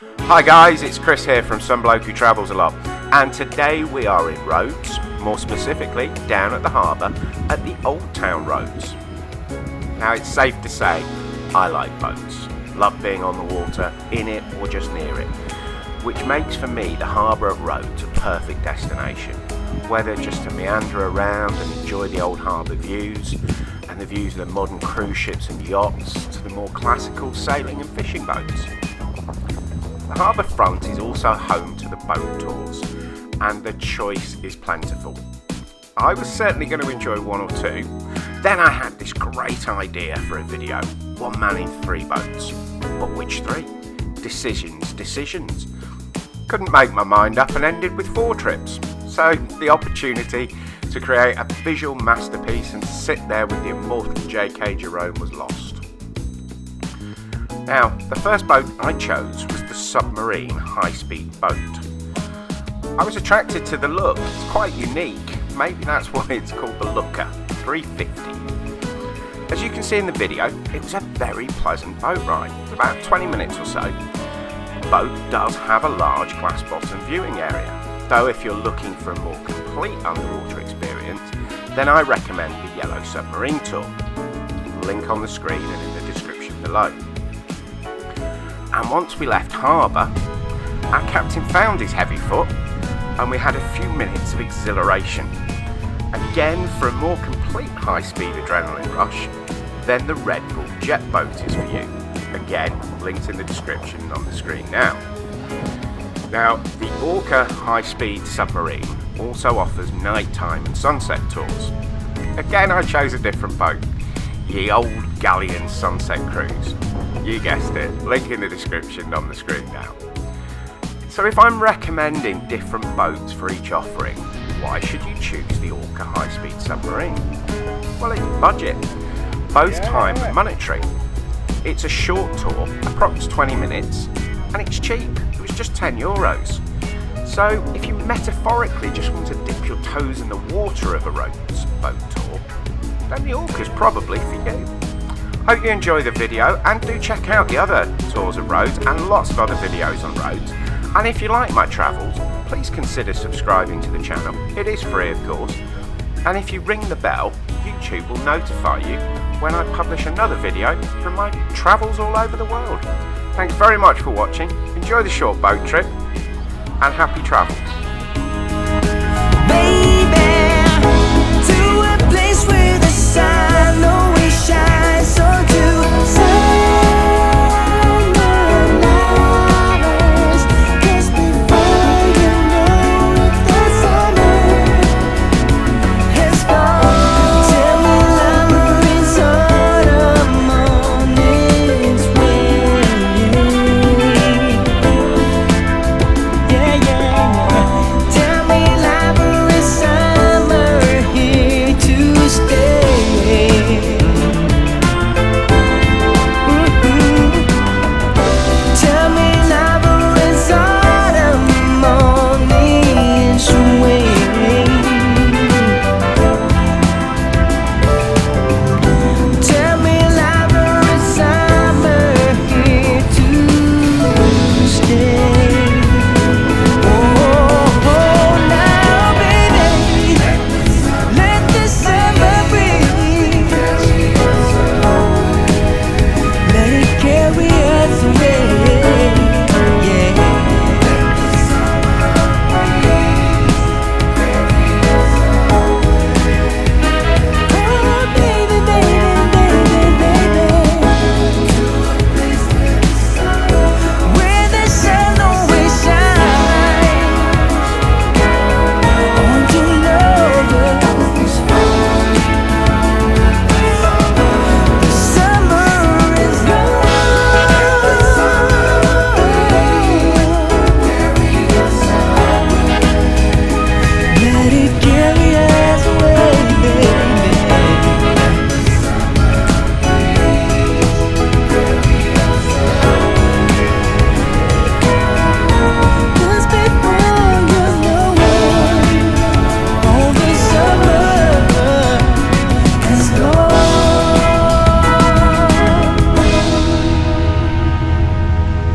Hi guys, it's Chris here from Some Bloke Who Travels a Lot, and today we are in Rhodes, more specifically down at the harbour at the Old Town Rhodes. Now it's safe to say I like boats, love being on the water, in it or just near it, which makes for me the harbour at Rhodes a perfect destination, whether just to meander around and enjoy the old harbour views and the views of the modern cruise ships and yachts to the more classical sailing and fishing boats. The harbour front is also home to the boat tours, and the choice is plentiful. I was certainly going to enjoy one or two. Then I had this great idea for a video, one man in 3 boats. But which 3? Decisions. Couldn't make my mind up and ended with 4 trips. So the opportunity to create a visual masterpiece and sit there with the immortal J.K. Jerome was lost. Now, the first boat I chose was the submarine high speed boat. I was attracted to the look, it's quite unique, maybe that's why it's called the Looker 350. As you can see in the video, it was a very pleasant boat ride, about 20 minutes or so. The boat does have a large glass bottom viewing area, though if you're looking for a more complete underwater experience, then I recommend the Yellow Submarine Tour. Link on the screen and in the description below. And once we left harbour, our captain found his heavy foot and we had a few minutes of exhilaration. Again, for a more complete high-speed adrenaline rush, then the Red Bull jet boat is for you. Again, linked in the description on the screen now. Now, the Orca High Speed Submarine also offers nighttime and sunset tours. Again, I chose a different boat, the old galleon sunset cruise. You guessed it, link in the description on the screen now. So if I'm recommending different boats for each offering, why should you choose the Orca High Speed Submarine? Well, it's budget, both time and monetary. It's a short tour, approx 20 minutes, and it's cheap, it was just €10. So if you metaphorically just want to dip your toes in the water of a Rhodes boat tour, then the Orca's probably for you. Hope you enjoy the video, and do check out the other tours of Rhodes and lots of other videos on Rhodes. And if you like my travels, please consider subscribing to the channel. It is free, of course. And if you ring the bell, YouTube will notify you when I publish another video from my travels all over the world. Thanks very much for watching. Enjoy the short boat trip and happy travels.